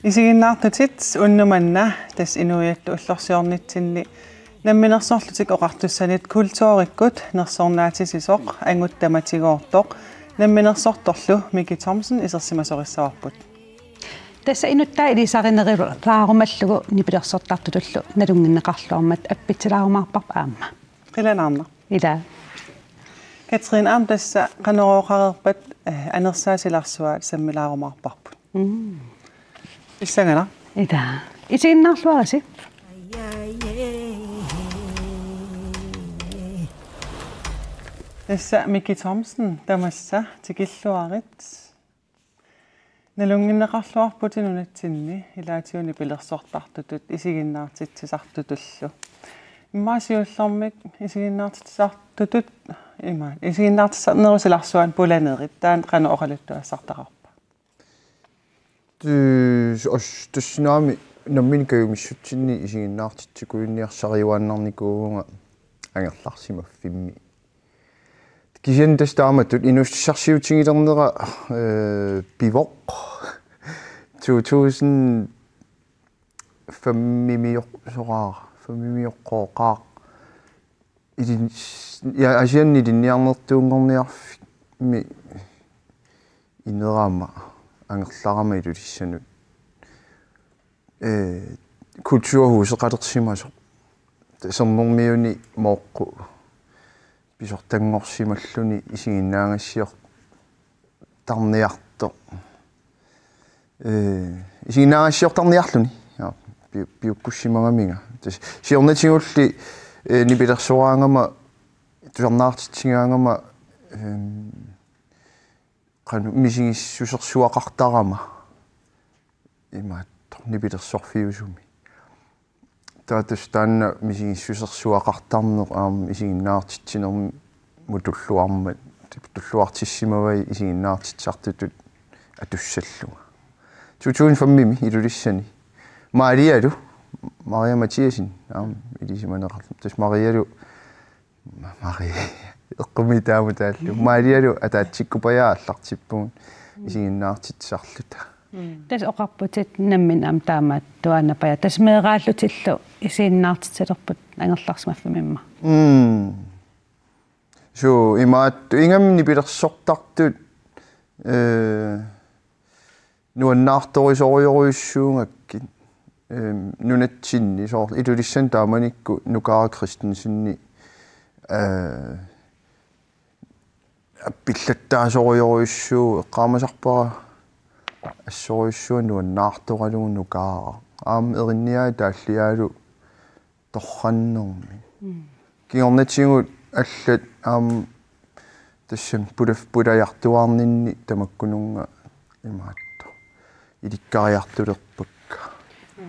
Isiginnaartutit unnumanna tas inuiattu ullorsiornitsinni namminersorlutik oqartussanit kultuurikkut nersornaatisisoq anguttamatigortoq namminersortorlu Miki Thomsen isersimasorissavarbut Tässä inuttaa elisarineru raarumallugu nipilersortartutullu nalunginneqarluarmat appitsilaarumaarparp aamma qilanarna ila Katrin am tassa qanerooqarerpat anersaasilarsuaat sammilaarumaarparput Issangana ila isiginnaarluarasi Tassa Miki Thomsen tamassa tikilluarit nalunginneqarluarputin unatsinni ilaatiuni pilersortartutut isiginnaartitsisartutullu immaasiullormik isiginnaartitsisartutut imaan isiginnaartissarnerusilarsuan pulanerit taan qana oqaluttuassartaqarpa tussinaami namminikayumissutsinni isiginnaartitsikuinniarsariuannarnikuunga angerlarsimaffimmi Kisen testaamatut inussarsiutingilernera pivoq 2000 famimioqqooqaaq idin ja asianni dinniarnertuungorniarfimi ineraama angerlarama ilulissanut kulturhuuseqalersimasoq sernermiuni mooqqu pisortangorsimalluni isiginnaangassior tarniarto isiginnaangassiortarniarluni piukkussimangamiga siornatigulli nipilersoraangama tusarnaartitsigaangama qanu misingissusersuaqartarama imaat nipilersorfiusumi Taatus taanna misingissusersuaqartarneq isiginnaartitsinermi mutulluarmat tulluartissimavai isiginnaartitsartutut atussalluga tutuun fammimi ilulissani Marialu Maria Mathiasin ilisimaneqarlu tas Marialu eqqumitaamutaallu Marialu ataatsikkupajaaallartippugun isiginnaartitsarluta Tas oqarputit namminam taamaat tuanapaya tas meeraallutillu isiinnaartitsalerput angerlarsimaffimimma so imaat ingamni pilersortartut nuannaartorisoruyoruissuungakkin nunatsinni soor ilulissan taamanikku Nukara Christensenni appillattaasoriyoruissuu eqqaamasarpara assoriussuun nuannaartoralugu Nukara erinniaa taalliaalu torrannermi kiornatigut аллат тассам пулаяртуарнинни тамаккунунга имаатто иликкариартулерпакка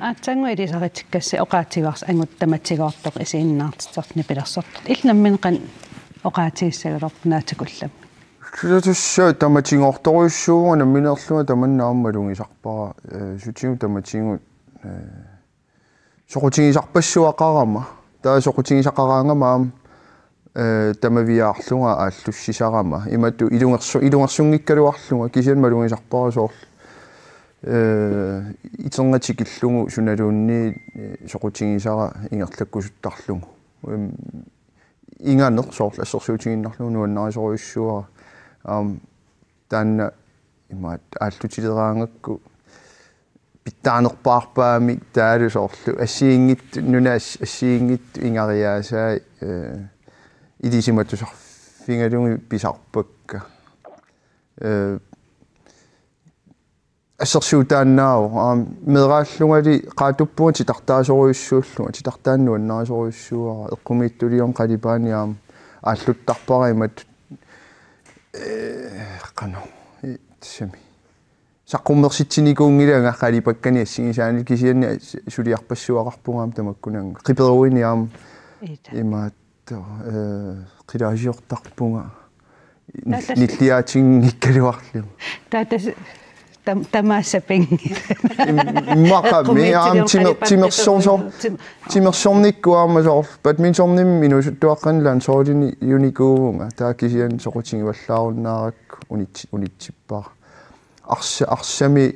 аатсангу илисаритиккасси оqaатигаарс ангуттаматсигоортоқ исииннаартитсорни пилерсортут илнаммин қан оqaатигиссагалорп наатакуллам Tussa tamatiingortoruissuunga namminerlunga tamannaammalungisarpara sutigu tamatiingut soqutigisarpassuaqarama taa soqutigisaqaraangama tamaviaarlunga aallussisarama imattu ilungersunngikkaluarlunga kisianmalungisarpara soorl iternatikillungu sunaluunni soqutigisara ingerlakkusuttarlungu inganer soorl assersuutiginnarlungu nuannarisoruissuara taanna imaat ааллутилераангакку питтааnerpaarpaami taalu soorlu assiingit nunaas assiingit ingariaasai ilisimatusarfingalungi pisarpakka ассерсуутаанаау мерааллунgali qaatuppuun titartaasoruissuullu titartaannuannarisoruissuara eqqumиittулиорn qalipаaniaam ааллуттарпара имат qano tsami saqummersitsinikuungilanga qalipakкани ассигисаани кисианни сулиарпассуақарпунгаам тамаккунанга қиперуиниаам имаатто қилаасиортарпунга nilliaating ikkaluarlu tatas tamassapingi maqami timersornikkuarma soor badmintonnim minusuttuaqqanlan soolini unikuuvunga taakisian soqutingivallaarunnaarакку unitsippaa arsami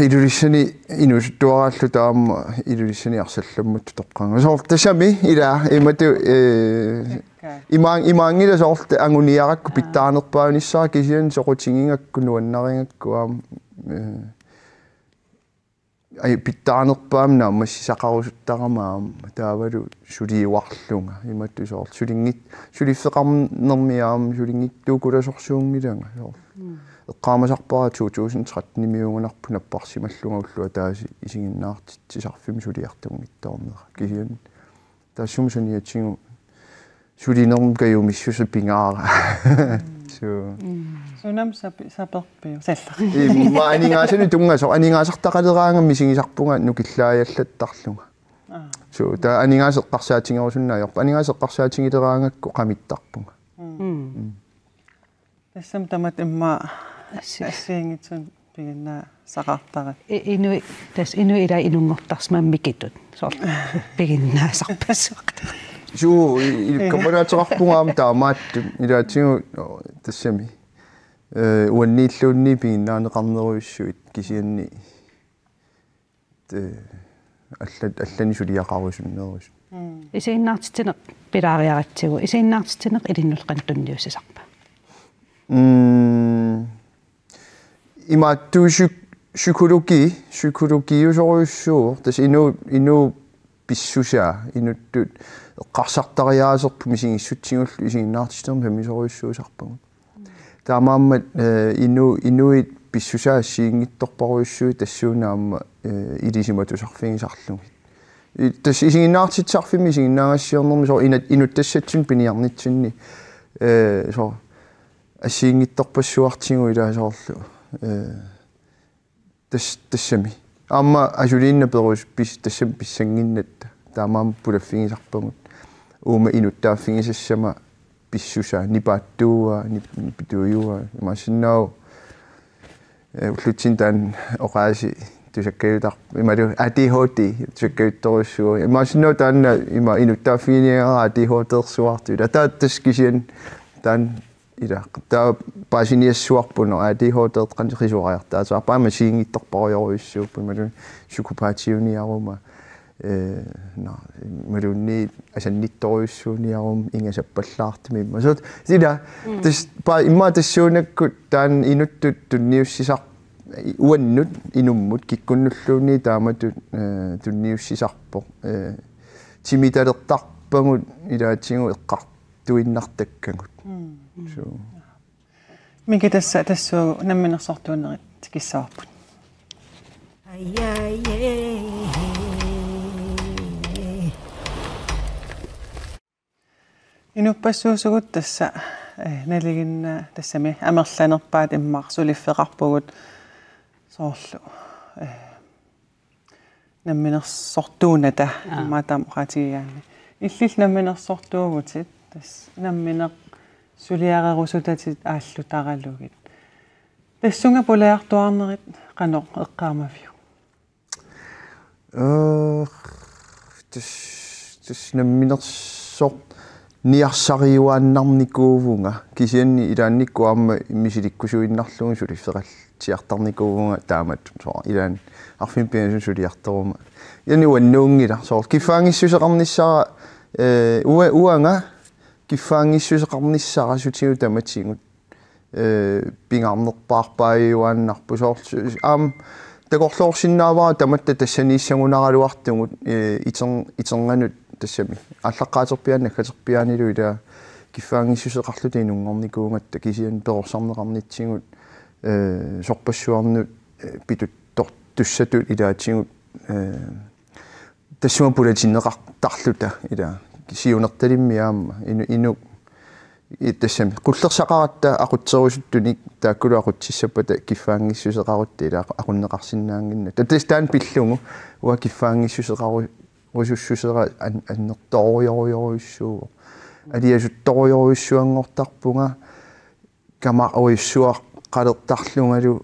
ilulissani inusuttuaraallu taamma ilulissani arsallammat toqqanga soor tasami ila imatu imaangila soort anguniarakku pittaanerpaanissaa kisian soqutingingakku nuannariнгакку ai pittaanerpaam naammassisaqarusuttaqamaam taavalu suliuarlunga imattu soort suliffeqarnermiaam sulingittuukulasorsuungilanga soort eqqaamasarpara 2013 nimiungunarpu napparsimallunga ullua taasi isinginnaartitsisarfim suliartungittornera kisian taassumsaniatingu sulinerm kayumissusu pingaara so sunam saperpio salla ma aningaasani tungaso aningaasartaqaleraanga misingisarpunga nukillaajallattarlunga so ta aningaasеққарсаатингерусуннаajorpa aningaasеққарсаатингилераангакку qamittarpunga тассам тамат имма ассиингитсун пигинна сақартара ину ила инунгортарсмаммикитут соор пигиннаасарпассуақ Joo, kameraataqarpungaam taamaattu ilaatigu tassami uanniillunni pinginnaanеқарнеруйуссуит кисианни аллани сулиақарусуннерус исииннаартитинеқ пилаариаратсигу исииннаартитинеқ илиннул қантунниуссисарпа имааттуусук psykologiusоруйуссуу тас ину писсусаа инуттут эққарсартариаасерпу мисигиссутсигуллу исигиннаартистерм памисоруйуссуусарпагут таамааммат инуит писсусаассиингитторпаруйуссуи тассуунаама илисиматусарфигисарлуги тас исигиннаартитсарфими исигиннаагассиорнэрми соо инуттассатсун пиниарнитсинни соо ассиингитторпассуартигу илаасоорлу тассами аама ажулиинна перус пис тассам писсангиннатта таамаам пулаффигисарпагут уума инуттааффигисассама писсусаа нипааттууа нипитуйуа имасиннау уллутсин таан оqaasi тусаккаютар ималу ADHD тусаккаютторуссуа имасиннау таанна има инуттааффигиниара ADHD-терсуартула тааттаскисиан таан ила таа пасиниассуарпуно ADHD qanqisuariartaa paama siingittorparuyoruissuuppu ималу сукупаатиуниарума малунни асаннитторуйуссууниарум ингасаппаллаартими масут сида тас па имма тассуунаккут таан инуттут тунниуссисар уаннут инуммут киккуннуллуунни тааматут тунниуссисарпо тимиталертарпагут илаатсигу эққартуиннартаккагут so minkä tässä namminerssortuunnerit tikissaarput inupassuusugut tässä naliginna tassami amerlanerpaat immaarsuliffeqarpugut soorlu namminersortuunata maatamuqatigiaanni illil namminersortuugutit tas nammineq suliarerusutatit aallutaqalugit tassunga pulaartuarnerit qanoq eqqaamaviu tas namminersort niarsariuaannarnikuuvunga kisianni ilaannikkuarma misilikkusuinnarlugu suliffeqaltiartarnikuuvunga taamat so ilaan arfin piansun suliartoruma yani wannuungila so kifaangissuseqarnissara uanga kifaangissuseqarnissara sutigu tamatingut pingarnerpaarpaayuaannarpu so taqorluorsinnaavara tamatta tassaniissangunaraluartugut iterngannut тассами аллаққаатерпиаанна катерпиаанилу ила киффаангиссусеқарлути инунгорникуунгаtta кисиан перорсарнеқарнитсигут сорпассуарнут питуттор туссатут илаатсигут тассума пулатиннеқартарлута ила сиунерталиммиаама ину тассами қуллерсақаратта ақутсерусуттуник тааккулу ақутсиссаппата киффаангиссусеқарутти ила ақуннеқарсинаангинна татстаан пиллугу уа киффаангиссусеқару russussera annertorioriorissuu алиасутториоруйссуангортарпунга кама оиссуа қалертарлунгалу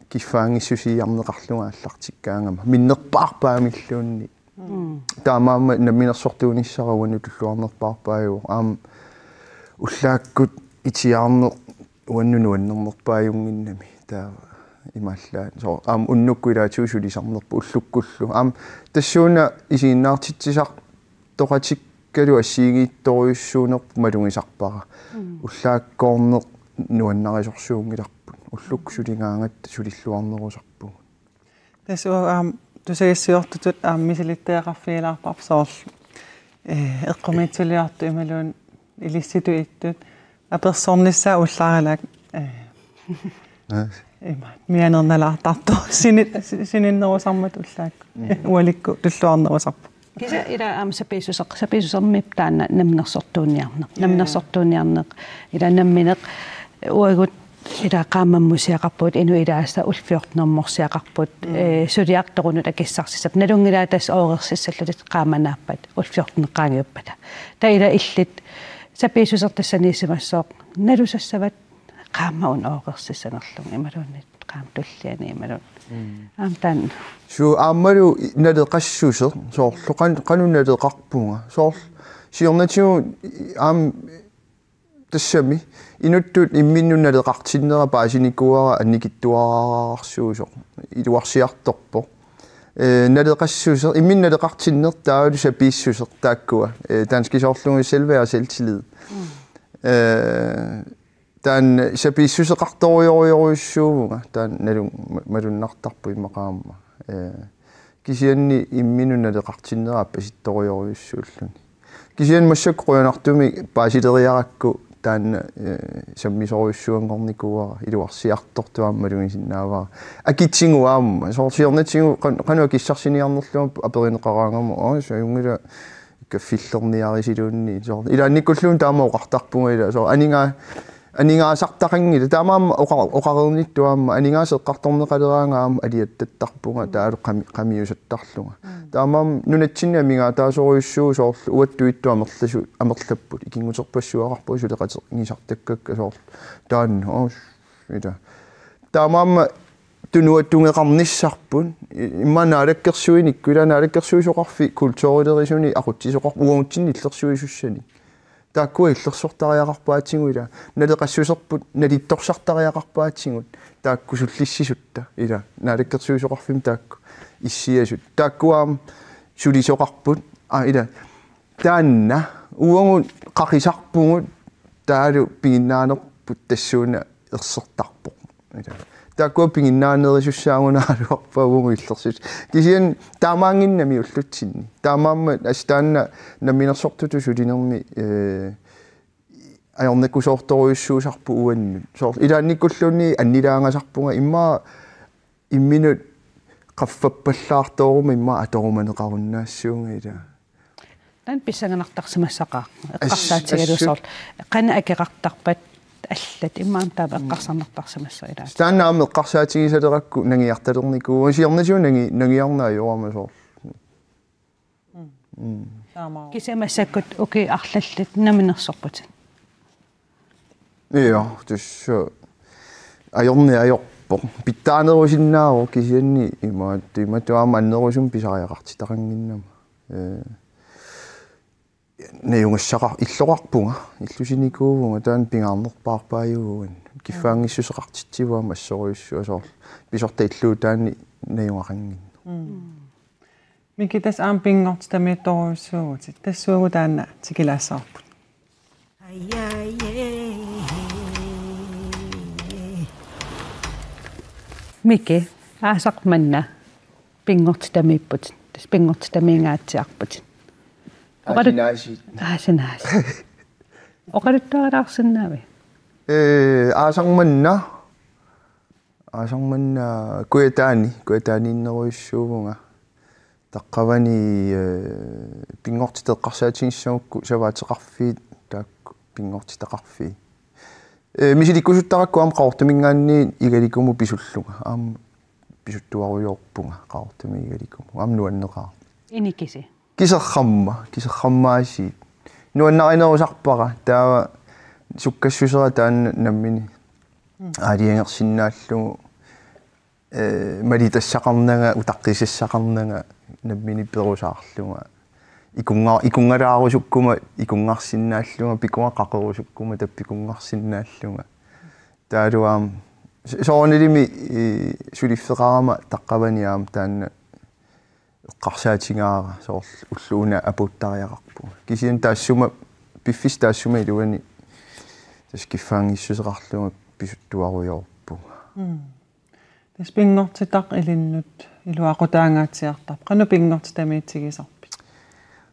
киффаангиссусиарнеқарлунга аллартиккаангама миннерпаарпаамиллуунни таамаама наминерсортууниссаравану туллуарнерпаарпааюу уллааккут итиаарнеқ уаннунуаннернерпааюнгиннами таа ималлаа со уннуккуилаатиусулисарнерпу уллуккуллу тассууна исииннаартитсисар тоқатиккалу ассиигиитторуйуссуунерпу малунгисарпара уллааккоорнеқ нуаннарисорсуунгиларпут уллуксулингаангат сулиллуарнерусарпу тасуа тусагиссиортутут мисилиттеэқарфигилаарпарп соорл эққумиитсулиарту ималуун илисситу иттут аперсорниссаа уллааралаак има мианерналаартарту сининнерусармат уллаак уаликку туллуарнерусарпу киса ила саписусермип таана намнерсортууниарнеқ ила намминеқ уагут ила qaamammusiaqarput ину илааса улфиортнэрморсиақарпут сулиарторунут акиссарсисап налунгилаа тас оорерсиссаллутит qaamanaappat улфиортнеққаангиуппата таила иллит саписусертассанииссимассоо налусассават qaamaun оорерсиссанерлун ималууннит qaamtulliani ималун таан су ааммалу налеқассуусер соорлу qanunналеқарпунга соорл сиорнатиу тассами инуттут имминнуналеқартиннера паасиникуара анникиттуараарсуусо илуарсиарторпо налеқассуусер имминналеқартиннер таалу сапииссусер тааккуа таанскисоорлугу селвеа selvtillid таан сапииссусеқарториориоруйуссуувнга таан налун малуннартарпу иммақаама кисианни имминнуналеқартиннера паситториоруйуссууллуни кисиан массаккуянартуми паасилериаракку таан саммисоруйуссуангорникуара илуарсиартортуаммалугисиннаавара акитсингуаама соорсиорнатсигу кануа киссарсиниарнерлума аперинеқараангама союнгила каффиллерниарисилуунни соор илаанниккуллуун таама оқартарпунга ила соор анингаасартақангила таамаама оқарерниттуаама анингаасеққарторнеқалераангаама алиаттаттарпунга таалу қамиусаттарлунга таамаама нунатсинна амингаа таасоруйуссуу соорлу уаттуиттуа амерлаппут икингутерпассуақарпу сулеқатеқнисартаккакка соорлу таанна ита таамаама тунуаттунгеқарниссарпун имманаалаккерсуиникку иланаалаккерсуисоқарфи культуурилерисуни ақутсисоқар уангутсинни иллерсуисуссани тааккуа иллерсортариақарпаатсигуила налеқассусерпут налитторсартариақарпаатсигут таакку суллиссисутта ила наалаккерсуисоқарфим таакку иссиасут тааккуаам сулисоқарпут ила таанна уангут қақисарпугут таалу пигиннаанерпут тассууна ерсертарпоқ ила тааккуа пигиннаанерисуссаагунааруарпаагугу иллерсус кисиан таамаангиннами уллутсинни таамаама астаанна намминерсортуту сулинерми аёрнаккусоорторуйуссуусарпу уаннут соор илаанниккуллуунни аннилаангасарпунга иммаа имминут qaffappallaartooruma imma atorumанеqarunнаассуунга ила тан писсанганартарсимассақаа эққарсаатигалуусоор қана акеқартарпат аллат иммаан таава эққарсарнартарсимассаа ила тааннаама эққарсаатигисалеракку нагиарталерникуу сиорнасуу нагиарнааюама соор кисемассаккут уки арлаллат наминерсорпут тус аёрниаёрпо питтаанерусиннааро кисианни имаатуама аннерусум писариақартитақангиннама неюнгассақар иллоқарпунга иллусиникуувнга таан пингаарнерпаарпааюуган киффаангиссусеқартитсивуама ассоруйуссуасоор писорта иллуу таани неюнгақангин микитас пингорт тамиитторуйуссуугут тассуугу таана тикилаассаарпут мике аасақманна пингорт тамииппут тас пингорт тамиингаатсиарпут Aasinaas. Oqaluttaalaarsinnaami. Aasarmanna kuetaaniinneruissuugunga taqqavani pingortiteqqarsaatigissuukku savaateqarfiit taakku pingortiteqarfii misilikkusuttarakku qaortumingaanni igalikumu pisulluga pisuttuaruyorpunga qaortumi igalikumu nuanneqaa inikisi kiserrammaasiit нуаннаринерусарпара таава суккассусера таан наммини аалиангерсиннааллугу малитассақарнага утаққисассақарнага наммини перусаарлуга икунгалаарусуккума икунгарсиннааллуга пикуақақерусуккума таппикунгарсиннааллуга таалуаам соонилими сулиффеқарама таққаваниаам таанна эққарсаатингаара соорл уллууна апуттариақарпу кисиан таассума пиффис таассума илуани таскиффаангиссусеқарлуга писуттуаруйорпу тас пингортитақ илиннут илуақутаангаатсиартар қану пингорти тамиитсигисарпит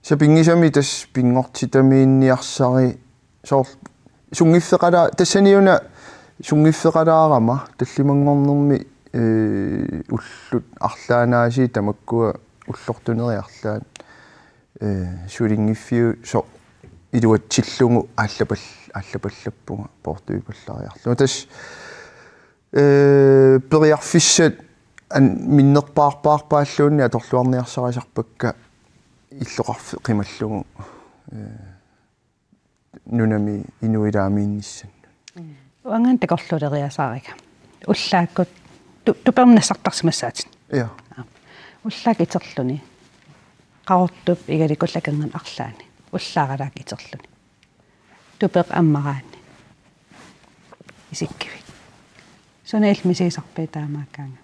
са пингисами тас пингорти тамиинниарсари соорл сунгиффеқала тассаниуна сунгиффеқалаарама таллимангорнэрми уллут арлаанаасии тамаккуа уллортунериарлаан сулингиффиу со илуатсиллугу аллапаллаппуга портуипаллариарлу тас периарфиссат ан миннерпаарпаарпааллуунни аторлуарниарсарисарпакка иллоқарфи қималлугу нунами инуилаамиинниссан уанган такорлулериасаарика уллааккут тупернассартарсимассаатин я уллаак итерлүни qaortup igalikullakangan arlaani ullaaralaak iterluni tupeq ammaraaani isikkivik sona ilmisiisarpii taamaakkaanga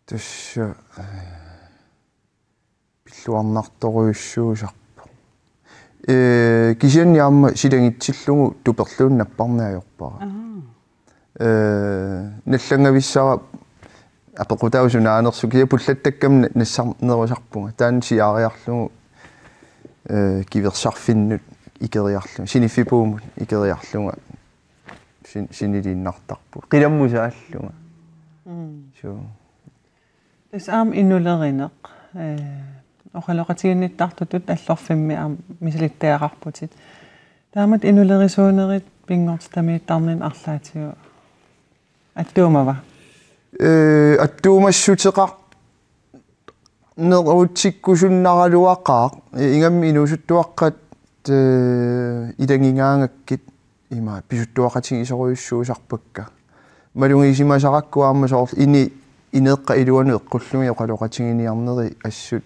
тасса пиллуарнарторуйуссуусарпо кисианниарма силангитсиллугу туперлуун наппарнаажорпара наллангависсара апекутаусунаанерсу кия пуллаттаккам нассарнерусарпунга таан сиаариарлугу киверсарфиннут икериарлугу синиффипуумут икериарлуга синилииннартарпу қиламмусааллуга су тас аам иннулеринеқ оқалоқатигинниттартутут аллорфимми аам мисалиттаақарпутит таамат иннулерисуунерит пингорт тамииттарнин арлаатигу аттуумава аттуумассутеқар нерутсиккусуннаралуақаа ингамми инусуттуаққат илангингаангаккит има писуттуақатин исоруйуссуусарпакка малунгисимасараккуаама соорл инеққа илуану эққуллуми оқалоқатингиниарнери ассут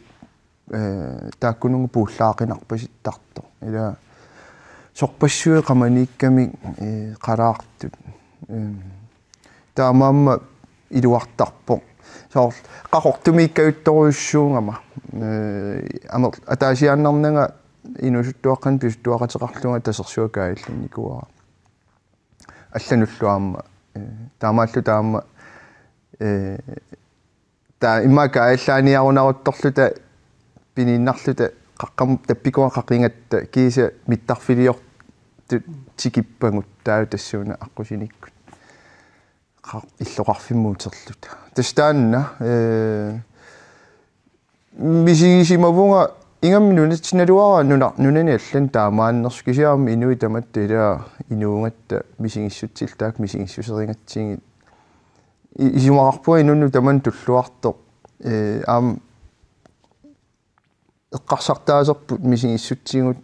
тааккунунгу пууллаақинарпаситтарто ила сорпассуи қаманикками қалаартут таамаама илуартарпо соорл қақортумииккаютторуйуссуунгама амер атаасиааннарнага инусуттуаққан писуттуақатеқарлунга тасерсуакааллинникуара аллануллуаама таамааллу таама та иммакааллааниарунарутторлута пининнарлута қаққам таппикуа қақингатта кииса миттарфилиортут тикиппагут таа тассууна аққусиниккут иллоқарфиммуутерлута тастаанна мисигисимавунга ингамми нунатсиналуара нунани аллан таамааннерсу кисиарми инуи таматта илаа инуунгатта мисигиссутсил таак мисигиссусерингатсигит исимақарпуа инунну таман туллуарто аам эққарсартаасерпут мисигиссутсигут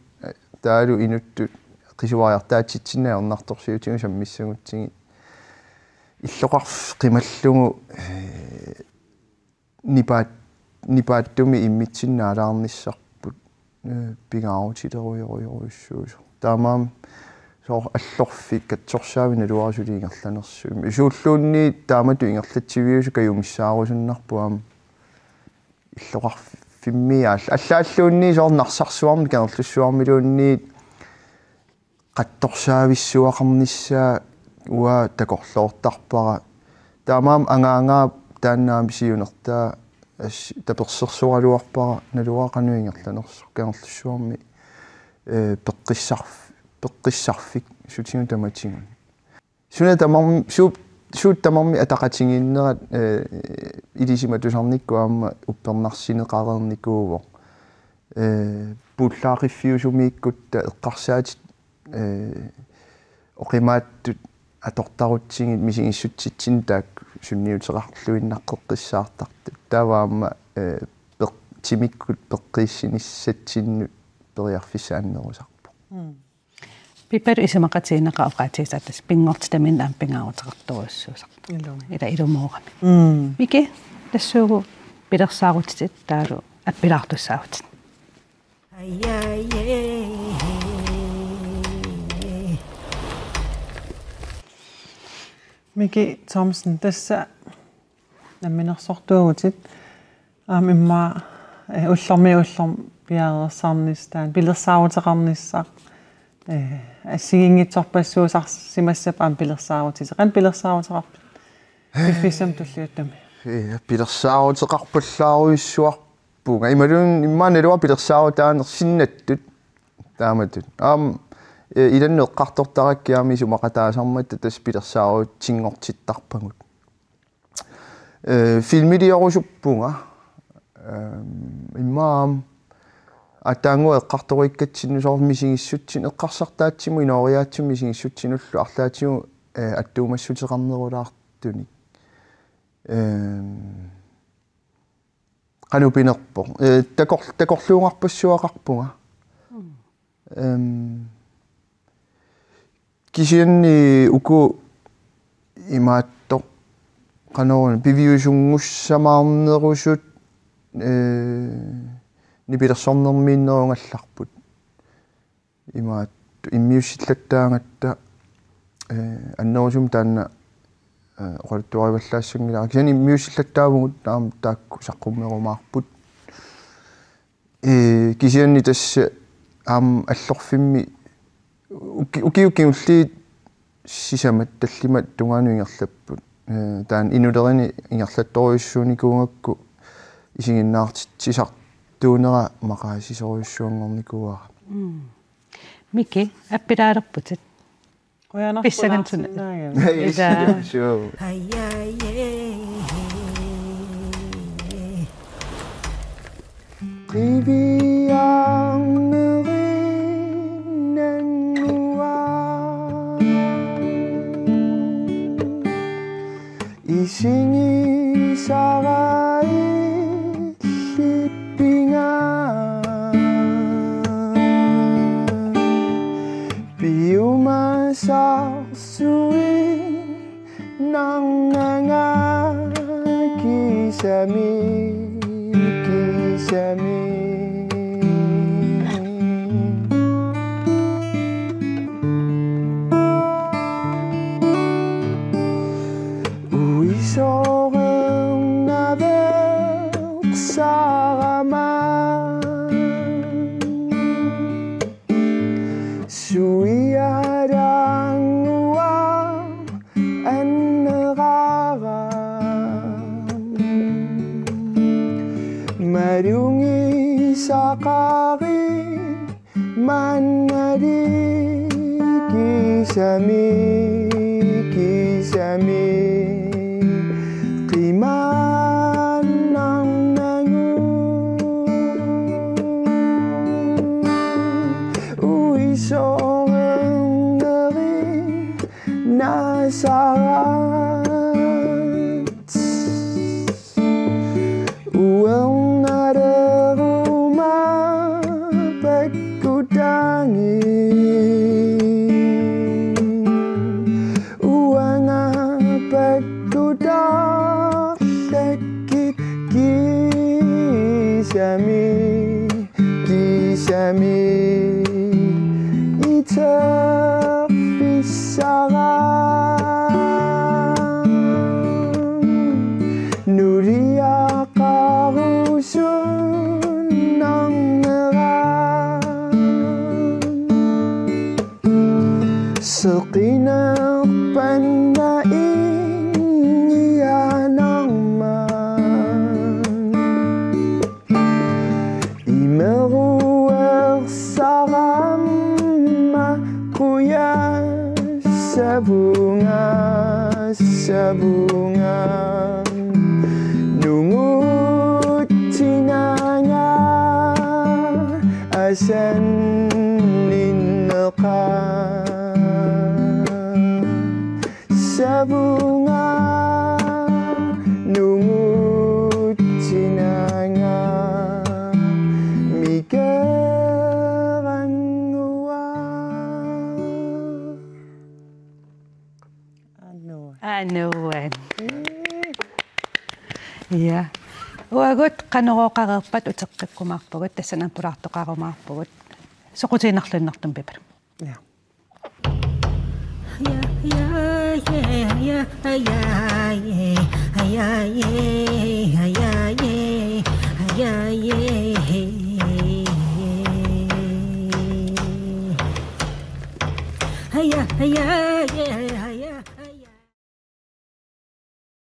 таалу инуттут қисуариартаатситсиннаернарторсиутигу саммиссагутсигит иллоқарф қималлугу нипааттуми иммитсиннаалаарниссарпут пигаарутилеруйоруйоруссуусу таамаам соо аллорфик катсорсаавина луарасулиингерланерсуми исууллуунни таамату ингерлатсивиусу каюмиссаарусуннарпуам иллоқарфиммиаал аллааллуунни соор нарсарсуарми канерлуссуармилуунни қатторсаависсуақарниссаа уа такорлоортарпара таамаам ангаангаа тааннаами сиунертаа таперсерсуалуарпара налуақануингерланерсу канерлуссуарми пеққиссарфик сутингу таматингун суна тамарми суут тамарми атақатингииннерат илисима тусарниккуаама уппернарсинеқарерникууво пуллаақиффиусумииккутта эққарсаатит оқимааттут атортарутсигит мисигиссутситсин таак сунниутеқарлуиннаққеққиссаартартут тааваама тимиккут пеққиссиниссатсиннут periarfissaannerusarpo Piperu isimaqatiinaqaoqaatiisaatas pingortitamin aam pingaarutaqarturuissuusarpu. Ila ilumuoqami. Miki tassuugu pilersaarutit taalu appilaartussaarutit. Miki Thomsen tässä namminersortuugutit imma ullermi piarersarnistaan pilersaaruteqarnissaq ассигингитсорпассуусарсимассап аам пилерсаарутитеқан пилерсаарутеқарпит пиффисам туллиуттами пилерсаарутеқарпуллааруиссуарпуга ималун иммааналуа пилерсаарутаанерсиннаттут тааматут аам иланнеэққартортараккиами сумақатаасарматта тас пилерсаарутингортиттарпагут филмилиорусуппунга иммаам атаангу эққарториккатсиннусоор мисигиссутсин эққарсартаатсиму инориаатсим мисигиссутсинуллу арлаатигу аттуумассутеқарнерулаартуник канупинерпо такорлуунгарпассуақарпунга кисианни уку имаатто канаорун пивиусунгуссамаарнерусут нипилерсорнермииннерунгallарпут имаатту иммиуссиллаттаангатта аннерусум таанна оқалуттуариваллаассангилаа кисани иммиуссиллаттаавгут таам таакку саққуммерумаарпут кисианни тасса аам аллорфимми укиуккиулли сисамат таллимат тунгаану таан инулерини ингерлатторюссууникуунгакку исигиннаартитсисар туунера мақаасисоруйуссуангорникуара Miki appilaarerputit писсагантуна ида 이싱이 사가이 리빙아 비우만 살수인 낭낭아 기사미 우이소은 나백 사람아 수이아랑우와 안느가가 마룡이 사가리 만나리 기사미 나사ත් 우엉 나르구마 백구당이 우엉아 백구당 새끼 기사미 이터 비싸가 누리야 가우순 낭나가 스키나 반나인이야 낭만 이메루어 사람마 구야 사붕아 눈을 지나가 아산 닌너가 사붕아 눈을 지나가 미가 Anuan. Ja. Uagut qanuqaqarerpat uteqqikkumaarpugut tassanam pulaartoqarumaarpugut soqutiinarlunnertum pipar. Ja. Yeah.